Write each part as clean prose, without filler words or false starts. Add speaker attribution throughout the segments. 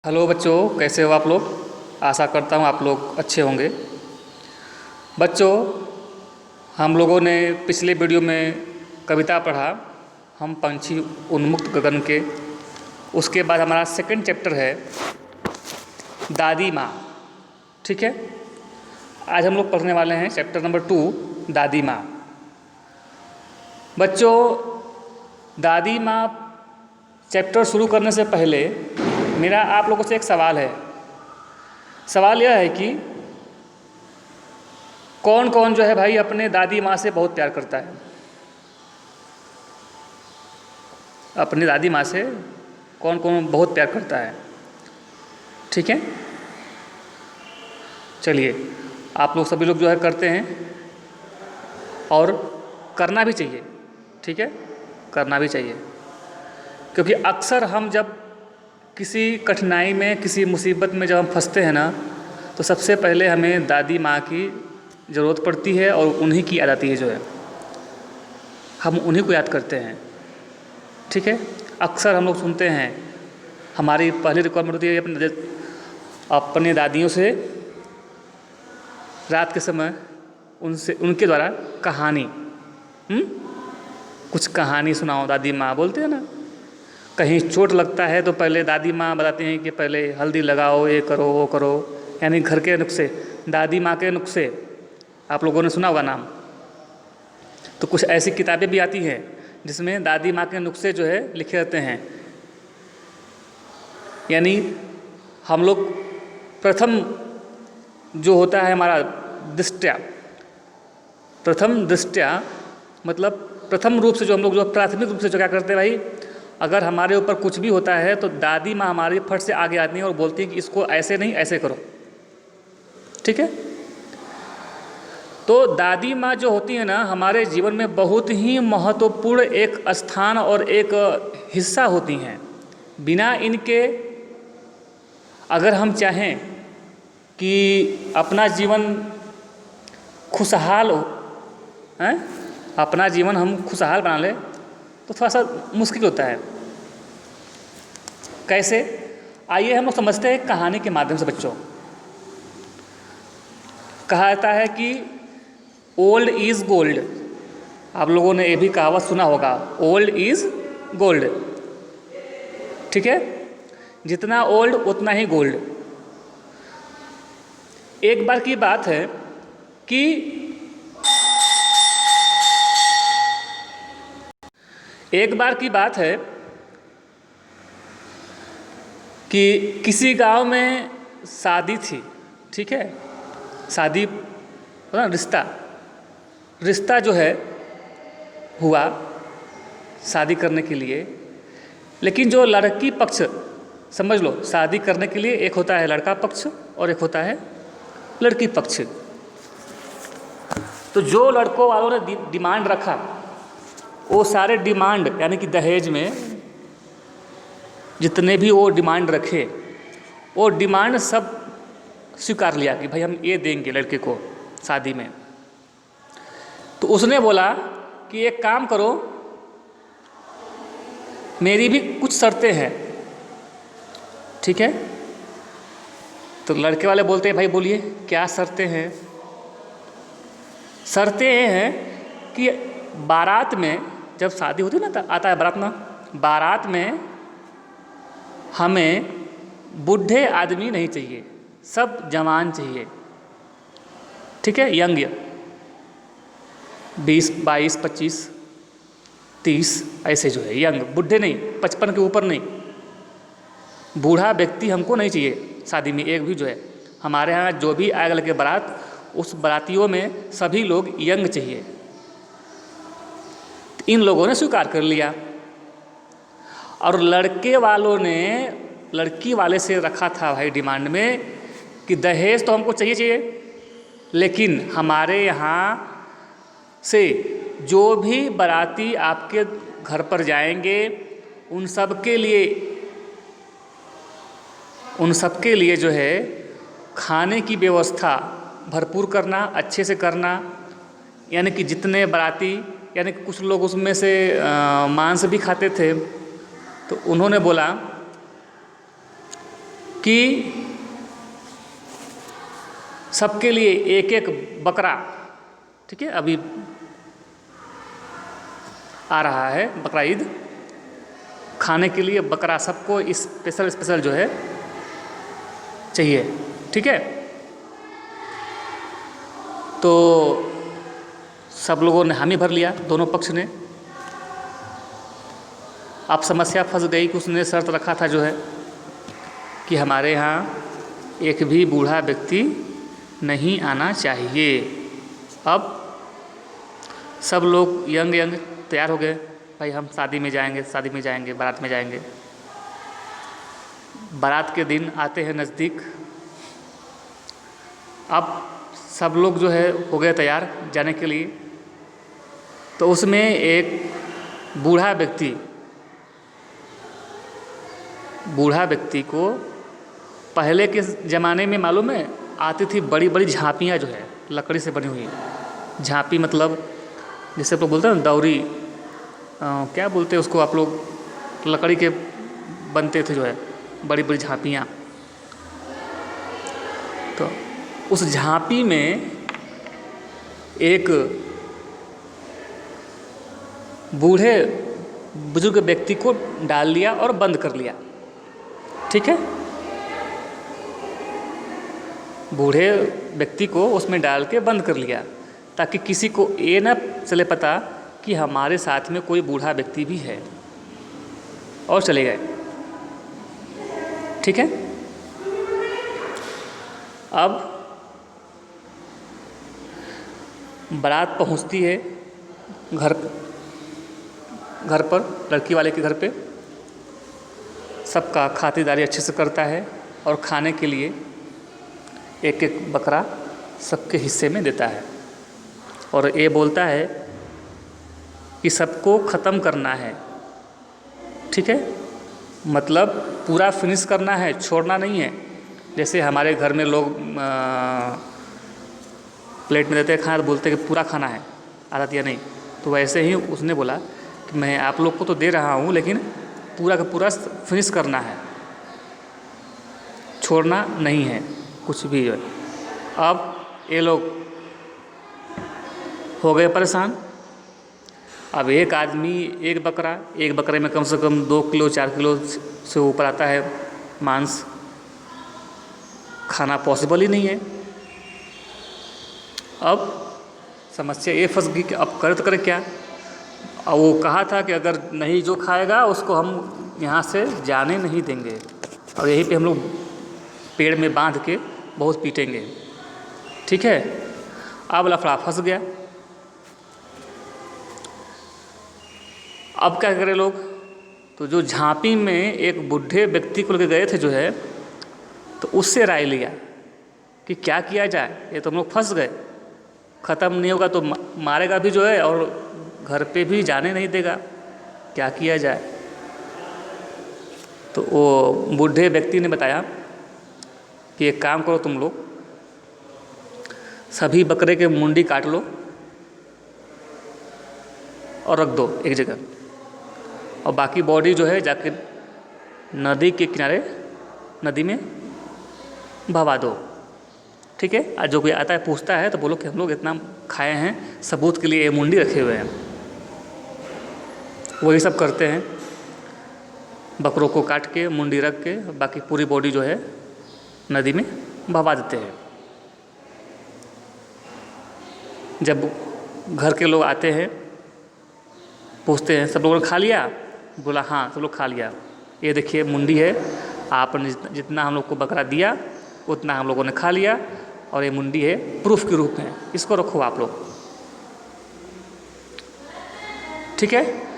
Speaker 1: Hello बच्चों, कैसे हो आप लोग। आशा करता हूँ आप लोग अच्छे होंगे। बच्चों, हम लोगों ने पिछले वीडियो में कविता पढ़ा, हम पंछी उन्मुक्त गगन के। उसके बाद हमारा सेकंड चैप्टर है दादी माँ। ठीक है, आज हम लोग पढ़ने वाले हैं चैप्टर नंबर 2, दादी माँ। बच्चों, दादी माँ चैप्टर शुरू करने से पहले मेरा आप लोगों से एक सवाल है। सवाल यह है कि कौन कौन जो है भाई अपने दादी माँ से बहुत प्यार करता है। अपनी दादी माँ से कौन कौन बहुत प्यार करता है। ठीक है, चलिए आप लोग सभी लोग जो है करते हैं और करना भी चाहिए। ठीक है, करना भी चाहिए, क्योंकि अक्सर हम जब किसी कठिनाई में, किसी मुसीबत में जब हम फंसते हैं ना, तो सबसे पहले हमें दादी माँ की ज़रूरत पड़ती है और उन्हीं की याद आती है। जो है हम उन्हीं को याद करते हैं। ठीक है, अक्सर हम लोग सुनते हैं, हमारी पहली रिक्वायरमेंट होती है अपने दादियों से रात के समय उनसे, उनके द्वारा कहानी, कुछ कहानी सुनाओ दादी माँ, बोलते हैं ना। कहीं चोट लगता है तो पहले दादी माँ बताती हैं कि पहले हल्दी लगाओ, ये करो वो करो, यानी घर के नुस्खे, दादी माँ के नुस्खे। आप लोगों ने सुना होगा नाम। तो कुछ ऐसी किताबें भी आती हैं जिसमें दादी माँ के नुस्खे जो है लिखे रहते हैं। यानी हम लोग प्रथम जो होता है हमारा दृष्टया, प्रथम दृष्टया मतलब प्रथम रूप से जो हम लोग जो प्राथमिक रूप से जो क्या करते हैं भाई, अगर हमारे ऊपर कुछ भी होता है तो दादी माँ हमारी फट से आगे आती हैं और बोलती हैं कि इसको ऐसे नहीं ऐसे करो। ठीक है, तो दादी माँ जो होती है ना, हमारे जीवन में बहुत ही महत्वपूर्ण एक स्थान और एक हिस्सा होती हैं। बिना इनके अगर हम चाहें कि अपना जीवन खुशहाल हो, अपना जीवन हम खुशहाल बना लें, तो थोड़ा सा मुश्किल होता है। कैसे, आइए हम लोग समझते हैं कहानी के माध्यम से। बच्चों, कहा जाता है कि ओल्ड इज गोल्ड। आप लोगों ने ये भी कहावत सुना होगा, ओल्ड इज गोल्ड। ठीक है, जितना ओल्ड उतना ही गोल्ड। एक बार की बात है कि किसी गांव में शादी थी। ठीक है, शादी ना, रिश्ता जो है हुआ शादी करने के लिए। लेकिन जो लड़की पक्ष, समझ लो, शादी करने के लिए एक होता है लड़का पक्ष और एक होता है लड़की पक्ष। तो जो लड़कों वालों ने डिमांड रखा, वो सारे डिमांड, यानी कि दहेज में जितने भी वो डिमांड रखे, वो डिमांड सब स्वीकार लिया कि भाई हम ये देंगे लड़के को शादी में। तो उसने बोला कि एक काम करो, मेरी भी कुछ शर्तें हैं। ठीक है, तो लड़के वाले बोलते हैं भाई बोलिए क्या शर्तें हैं। शर्तें ये हैं कि बारात में, जब शादी होती है ना, आता है बारात में, बारात में हमें बूढ़े आदमी नहीं चाहिए, सब जवान चाहिए। ठीक है, यंग, 20, 22, 25, 30 ऐसे जो है यंग, बूढ़े नहीं, 55 के ऊपर नहीं। बूढ़ा व्यक्ति हमको नहीं चाहिए शादी में एक भी। जो है हमारे यहाँ जो भी आएगा लगे बारात, उस बारातियों में सभी लोग यंग चाहिए। इन लोगों ने स्वीकार कर लिया और लड़के वालों ने लड़की वाले से रखा था भाई डिमांड में कि दहेज तो हमको चाहिए, लेकिन हमारे यहाँ से जो भी बाराती आपके घर पर जाएंगे उन सब के लिए जो है खाने की व्यवस्था भरपूर करना, अच्छे से करना। यानी कि जितने बाराती, यानी कि कुछ लोग उसमें से मांस भी खाते थे, तो उन्होंने बोला कि सबके लिए एक एक बकरा, ठीक है, अभी आ रहा है बकरा ईद, खाने के लिए बकरा सबको स्पेशल स्पेशल जो है चाहिए, ठीक है। तो सब लोगों ने हामी भर लिया, दोनों पक्ष ने। अब समस्या फंस गई कि उसने शर्त रखा था जो है कि हमारे यहाँ एक भी बूढ़ा व्यक्ति नहीं आना चाहिए। अब सब लोग यंग तैयार हो गए, भाई हम शादी में जाएंगे, बारात में जाएंगे। बारात के दिन आते हैं नज़दीक। अब सब लोग जो है हो गए तैयार जाने के लिए। तो उसमें एक बूढ़ा व्यक्ति को पहले के ज़माने में मालूम है आती थी बड़ी बड़ी झांपियाँ जो है लकड़ी से बनी हुई। झांपी मतलब जिसे आप लोग बोलते हैं ना दौरी, क्या बोलते हैं उसको आप लोग, लकड़ी के बनते थे जो है बड़ी बड़ी झांपियाँ। तो उस झांपी में एक बूढ़े बुजुर्ग व्यक्ति को डाल लिया और बंद कर लिया, ठीक है। बूढ़े व्यक्ति को उसमें डाल के बंद कर लिया ताकि किसी को ये ना चले पता कि हमारे साथ में कोई बूढ़ा व्यक्ति भी है, और चले गए, ठीक है। अब बारात पहुंचती है घर पर, लड़की वाले के घर पे। सबका खातिरदारी अच्छे से करता है और खाने के लिए एक एक बकरा सबके हिस्से में देता है और ये बोलता है कि सबको ख़त्म करना है, ठीक है। मतलब पूरा फिनिश करना है, छोड़ना नहीं है। जैसे हमारे घर में लोग प्लेट में देते हैं खाना तो बोलते हैं कि पूरा खाना है, आधा दिया नहीं। तो वैसे ही उसने बोला कि मैं आप लोग को तो दे रहा हूँ लेकिन पूरा का पूरा फिनिश करना है, छोड़ना नहीं है कुछ भी। अब ये लोग हो गए परेशान। अब एक आदमी एक बकरे में कम से कम 2 किलो 4 किलो से ऊपर आता है मांस, खाना पॉसिबल ही नहीं है। अब समस्या ये फंस गई कि अब करे क्या। अब वो कहा था कि अगर नहीं जो खाएगा उसको हम यहाँ से जाने नहीं देंगे और यहीं पे हम लोग पेड़ में बांध के बहुत पीटेंगे, ठीक है। अब लफड़ा फंस गया। अब क्या करें लोग, तो जो झांपी में एक बूढ़े व्यक्ति को लेकर गए थे जो है, तो उससे राय लिया कि क्या किया जाए, ये तो हम लोग फंस गए, ख़त्म नहीं होगा तो मारेगा भी जो है और घर पे भी जाने नहीं देगा, क्या किया जाए। तो वो बूढ़े व्यक्ति ने बताया कि एक काम करो, तुम लोग सभी बकरे के मुंडी काट लो और रख दो एक जगह, और बाकी बॉडी जो है जाके नदी के किनारे नदी में बहा दो, ठीक है। और जो कोई आता है पूछता है तो बोलो कि हम लोग इतना खाए हैं, सबूत के लिए ये मुंडी रखे हुए हैं। वही सब करते हैं, बकरों को काट के मुंडी रख के बाकी पूरी बॉडी जो है नदी में बहा देते हैं। जब घर के लोग आते हैं पूछते हैं सब लोगों ने खा लिया, बोला हाँ सब लोग खा लिया, ये देखिए मुंडी है, आपने जितना हम लोग को बकरा दिया उतना हम लोगों ने खा लिया और ये मुंडी है प्रूफ के रूप में, इसको रखो आप लोग, ठीक है।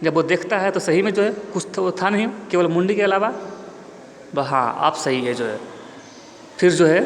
Speaker 1: जब वो देखता है तो सही में जो है कुछ तो था नहीं, केवल मुंडी के अलावा, तो हाँ आप सही है जो है। फिर जो है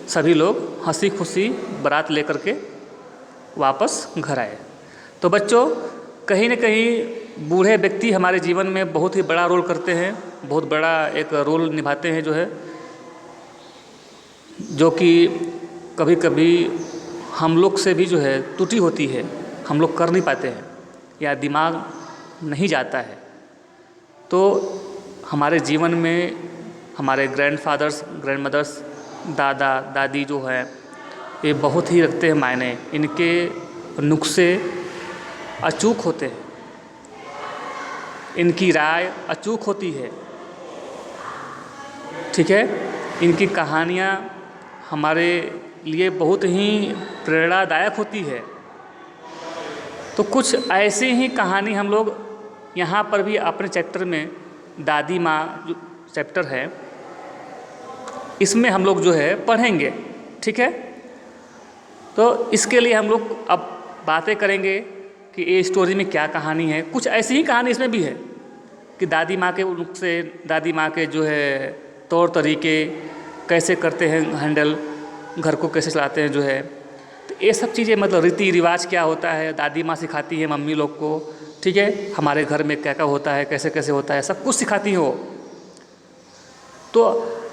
Speaker 1: सभी लोग हंसी खुशी बारात लेकर के वापस घर आए। तो बच्चों, कहीं न कहीं बूढ़े व्यक्ति हमारे जीवन में बहुत ही बड़ा रोल करते हैं, बहुत बड़ा एक रोल निभाते हैं जो है, जो कि कभी कभी हम लोग से भी जो है त्रुटि होती है, हम लोग कर नहीं पाते हैं या दिमाग नहीं जाता है। तो हमारे जीवन में हमारे ग्रैंडफादर्स, ग्रैंडमदर्स, दादा दादी जो है ये बहुत ही रखते हैं मायने। इनके नुस्खे अचूक होते हैं, इनकी राय अचूक होती है, ठीक है। इनकी कहानियाँ हमारे लिए बहुत ही प्रेरणादायक होती है। तो कुछ ऐसी ही कहानी हम लोग यहाँ पर भी अपने चैप्टर में, दादी माँ जो चैप्टर है इसमें हम लोग जो है पढ़ेंगे, ठीक है। तो इसके लिए हम लोग अब बातें करेंगे कि ये स्टोरी में क्या कहानी है। कुछ ऐसी ही कहानी इसमें भी है कि दादी माँ के नुस्खे, दादी माँ के जो है तौर तरीके कैसे करते हैं हैंडल, घर को कैसे चलाते हैं जो है। तो ये सब चीज़ें मतलब रीति रिवाज क्या होता है दादी माँ सिखाती है मम्मी लोग को, ठीक है। हमारे घर में क्या क्या होता है, कैसे कैसे होता है, सब कुछ सिखाती हैं वो। तो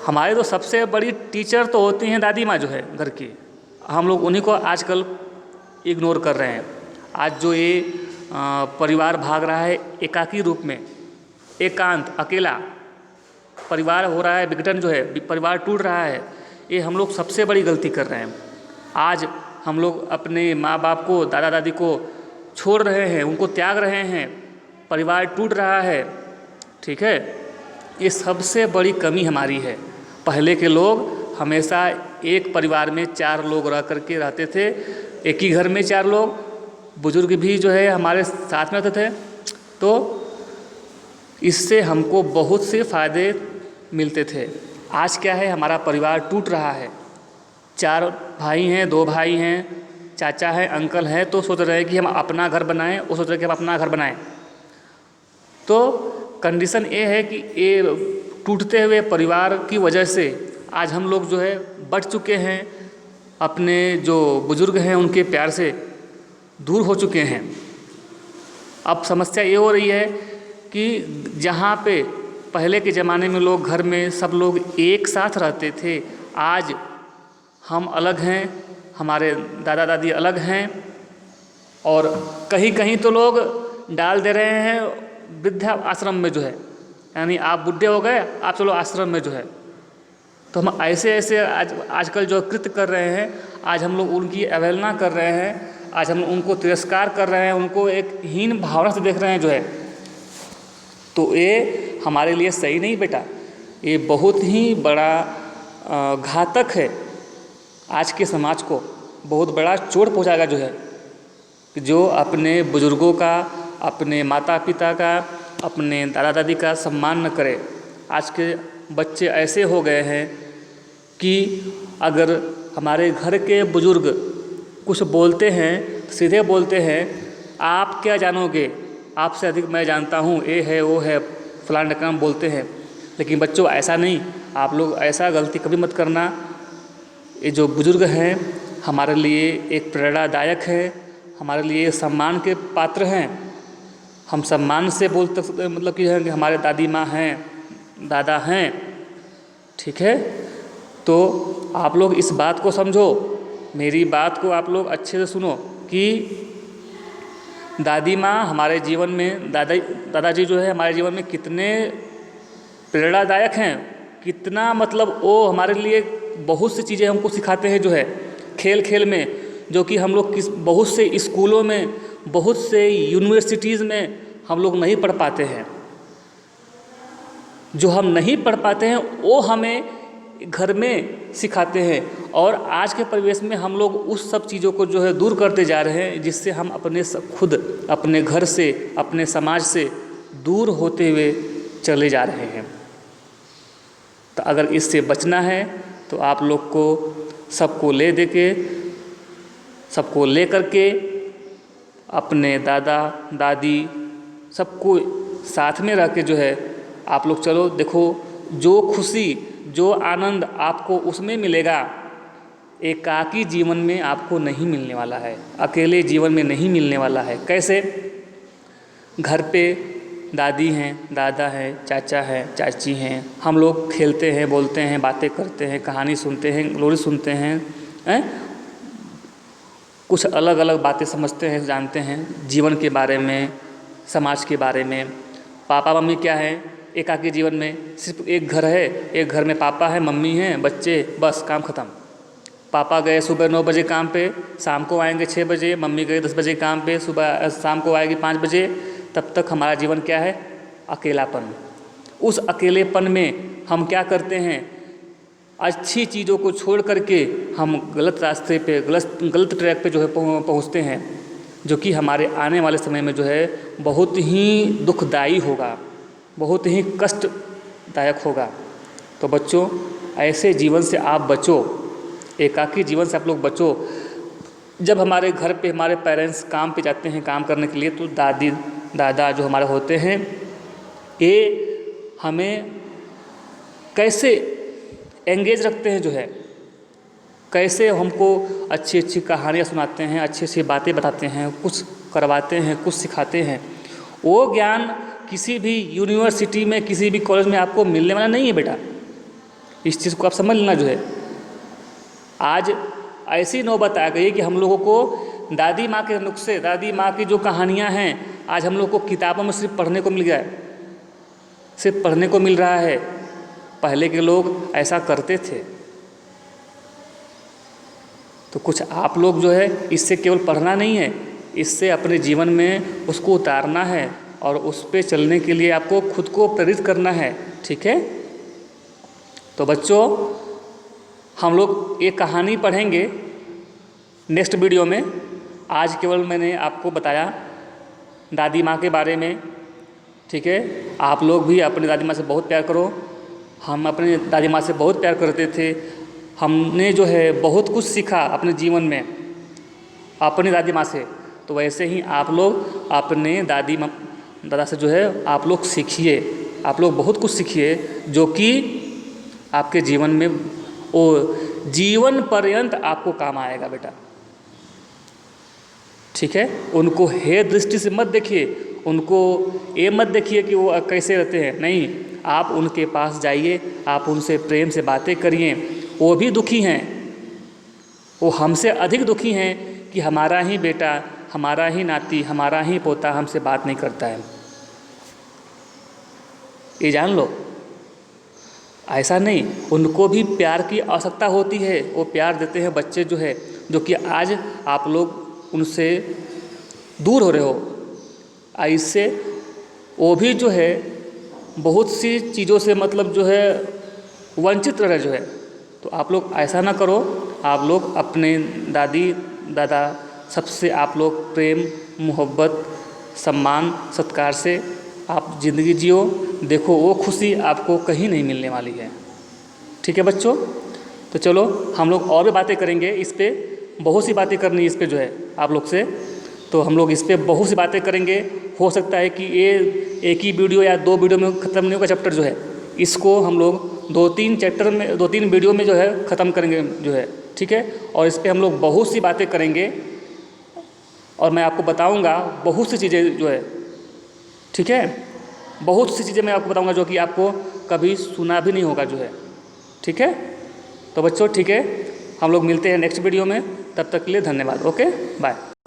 Speaker 1: हमारे तो सबसे बड़ी टीचर तो होती हैं दादी माँ जो है घर की। हम लोग उन्हीं को आजकल इग्नोर कर रहे हैं। आज जो ये परिवार भाग रहा है एकाकी रूप में, एकांत अकेला परिवार हो रहा है, विघटन जो है परिवार टूट रहा है, ये हम लोग सबसे बड़ी गलती कर रहे हैं। आज हम लोग अपने माँ बाप को, दादा दादी को छोड़ रहे हैं, उनको त्याग रहे हैं, परिवार टूट रहा है, ठीक है। ये सबसे बड़ी कमी हमारी है। पहले के लोग हमेशा एक परिवार में 4 लोग रह करके रहते थे, एक ही घर में 4 लोग, बुजुर्ग भी जो है हमारे साथ में रहते थे। तो इससे हमको बहुत से फ़ायदे मिलते थे। आज क्या है, हमारा परिवार टूट रहा है। 4 भाई हैं, 2 भाई हैं, चाचा है, अंकल है, तो सोच रहे हैं कि हम अपना घर बनाएं, वो सोच रहे हैं कि हम अपना घर बनाएं। तो कंडीशन ये है कि ये टूटते हुए परिवार की वजह से आज हम लोग जो है बढ़ चुके हैं, अपने जो बुजुर्ग हैं उनके प्यार से दूर हो चुके हैं। अब समस्या ये हो रही है कि जहाँ पे पहले के ज़माने में लोग घर में सब लोग एक साथ रहते थे, आज हम अलग हैं, हमारे दादा दादी अलग हैं, और कहीं कहीं तो लोग डाल दे रहे हैं वृद्धा आश्रम में जो है, यानी आप बुढ़े हो गए, आप चलो आश्रम में जो है। तो हम ऐसे ऐसे आजकल जो कृत्य कर रहे हैं, आज हम लोग उनकी अवहेलना कर रहे हैं, आज हम उनको तिरस्कार कर रहे हैं, उनको एक हीन भावना से देख रहे हैं जो है। तो ये हमारे लिए सही नहीं बेटा, ये बहुत ही बड़ा घातक है। आज के समाज को बहुत बड़ा चोट पहुंचाएगा जो है, जो अपने बुजुर्गों का, अपने माता पिता का, अपने दादा दादी का सम्मान न करे। आज के बच्चे ऐसे हो गए हैं कि अगर हमारे घर के बुजुर्ग कुछ बोलते हैं, सीधे बोलते हैं, आप क्या जानोगे, आपसे अधिक मैं जानता हूँ, ये है वो है, फलाना काम बोलते हैं। लेकिन बच्चों ऐसा नहीं, आप लोग ऐसा गलती कभी मत करना। ये जो बुजुर्ग हैं हमारे लिए एक प्रेरणादायक है, हमारे लिए सम्मान के पात्र हैं। हम सम्मान से बोलते, मतलब कि हमारे दादी माँ हैं, दादा हैं, ठीक है। तो आप लोग इस बात को समझो, मेरी बात को आप लोग अच्छे से सुनो कि दादी माँ हमारे जीवन में, दादाजी जो है हमारे जीवन में कितने प्रेरणादायक हैं, कितना मतलब वो हमारे लिए बहुत सी चीज़ें हमको सिखाते हैं जो है खेल खेल में, जो कि हम लोग बहुत से स्कूलों में, बहुत से यूनिवर्सिटीज़ में हम लोग नहीं पढ़ पाते हैं। जो हम नहीं पढ़ पाते हैं वो हमें घर में सिखाते हैं। और आज के परिवेश में हम लोग उस सब चीज़ों को जो है दूर करते जा रहे हैं, जिससे हम अपने खुद अपने घर से, अपने समाज से दूर होते हुए चले जा रहे हैं। तो अगर इससे बचना है तो आप लोग को सबको सबको ले करके अपने दादा दादी सबको साथ में रख के जो है आप लोग चलो। देखो, जो खुशी, जो आनंद आपको उसमें मिलेगा, एकाकी जीवन में आपको नहीं मिलने वाला है, अकेले जीवन में नहीं मिलने वाला है। कैसे? घर पे दादी हैं, दादा हैं, चाचा हैं, चाची हैं, हम लोग खेलते हैं, बोलते हैं, बातें करते हैं, कहानी सुनते हैं, लोरी सुनते हैं, कुछ अलग अलग बातें समझते हैं, जानते हैं जीवन के बारे में, समाज के बारे में। पापा मम्मी क्या है, एकाकी जीवन में सिर्फ एक घर है, एक घर में पापा है, मम्मी हैं, बच्चे, बस काम ख़त्म। पापा गए सुबह 9 बजे काम पे, शाम को आएंगे 6 बजे, मम्मी गए 10 बजे काम पे, सुबह शाम को आएगी 5 बजे। तब तक हमारा जीवन क्या है? अकेलापन। उस अकेलेपन में हम क्या करते हैं? अच्छी चीज़ों को छोड़ करके हम गलत रास्ते पे, गलत ट्रैक पे जो है पहुँचते हैं, जो कि हमारे आने वाले समय में जो है बहुत ही दुखदाई होगा, बहुत ही कष्टदायक होगा। तो बच्चों, ऐसे जीवन से आप बचो, एकाकी जीवन से आप लोग बचो। जब हमारे घर पे हमारे पेरेंट्स काम पे जाते हैं काम करने के लिए, तो दादी दादा जो हमारे होते हैं, ये हमें कैसे एंगेज रखते हैं, जो है कैसे हमको अच्छी अच्छी कहानियाँ सुनाते हैं, अच्छी अच्छी बातें बताते हैं, कुछ करवाते हैं, कुछ सिखाते हैं। वो ज्ञान किसी भी यूनिवर्सिटी में, किसी भी कॉलेज में आपको मिलने वाला नहीं है बेटा। इस चीज़ को आप समझ लेना। जो है आज ऐसी नौबत आ गई है कि हम लोगों को दादी माँ के नुस्खे, दादी माँ की जो कहानियाँ हैं, आज हम लोग को किताबों में सिर्फ पढ़ने को मिल गया है, सिर्फ पढ़ने को मिल रहा है। पहले के लोग ऐसा करते थे। तो कुछ आप लोग जो है इससे केवल पढ़ना नहीं है, इससे अपने जीवन में उसको उतारना है और उस पे चलने के लिए आपको खुद को प्रेरित करना है। ठीक है? तो बच्चों, हम लोग एक कहानी पढ़ेंगे नेक्स्ट वीडियो में। आज केवल मैंने आपको बताया दादी माँ के बारे में। ठीक है? आप लोग भी अपनी दादी माँ से बहुत प्यार करो। हम अपने दादी माँ से बहुत प्यार करते थे। हमने जो है बहुत कुछ सीखा अपने जीवन में अपनी दादी माँ से। तो वैसे ही आप लोग अपने दादा से जो है आप लोग सीखिए, आप लोग बहुत कुछ सीखिए, जो कि आपके जीवन में वो जीवन पर्यंत आपको काम आएगा बेटा। ठीक है? उनको हे दृष्टि से मत देखिए, उनको ये मत देखिए कि वो कैसे रहते हैं। नहीं, आप उनके पास जाइए, आप उनसे प्रेम से बातें करिए। वो भी दुखी हैं, वो हमसे अधिक दुखी हैं कि हमारा ही बेटा, हमारा ही नाती, हमारा ही पोता हमसे बात नहीं करता है। ये जान लो। ऐसा नहीं, उनको भी प्यार की आवश्यकता होती है। वो प्यार देते हैं बच्चे जो है, जो कि आज आप लोग उनसे दूर हो रहे हो। इससे वो भी जो है बहुत सी चीज़ों से मतलब जो है वंचित रह रहे जो है। तो आप लोग ऐसा ना करो। आप लोग अपने दादी दादा सबसे आप लोग प्रेम, मोहब्बत, सम्मान, सत्कार से आप ज़िंदगी जियो। देखो वो खुशी आपको कहीं नहीं मिलने वाली है। ठीक है बच्चों? तो चलो हम लोग और भी बातें करेंगे इस पे, बहुत सी बातें करनी है इस पे जो है आप लोग से। तो हम लोग इस पे बहुत सी बातें करेंगे। हो सकता है कि ये एक ही वीडियो या 2 वीडियो में ख़त्म नहीं होगा चैप्टर जो है। इसको हम लोग 2-3 वीडियो में जो है ख़त्म करेंगे जो है। ठीक है? और इस पे हम लोग बहुत सी बातें करेंगे और मैं आपको बताऊंगा बहुत सी चीज़ें जो है। ठीक है? बहुत सी चीज़ें मैं आपको बताऊंगा जो कि आपको कभी सुना भी नहीं होगा जो है। ठीक है? तो बच्चों ठीक है, हम लोग मिलते हैं नेक्स्ट वीडियो में। तब तक के लिए धन्यवाद। Okay, bye.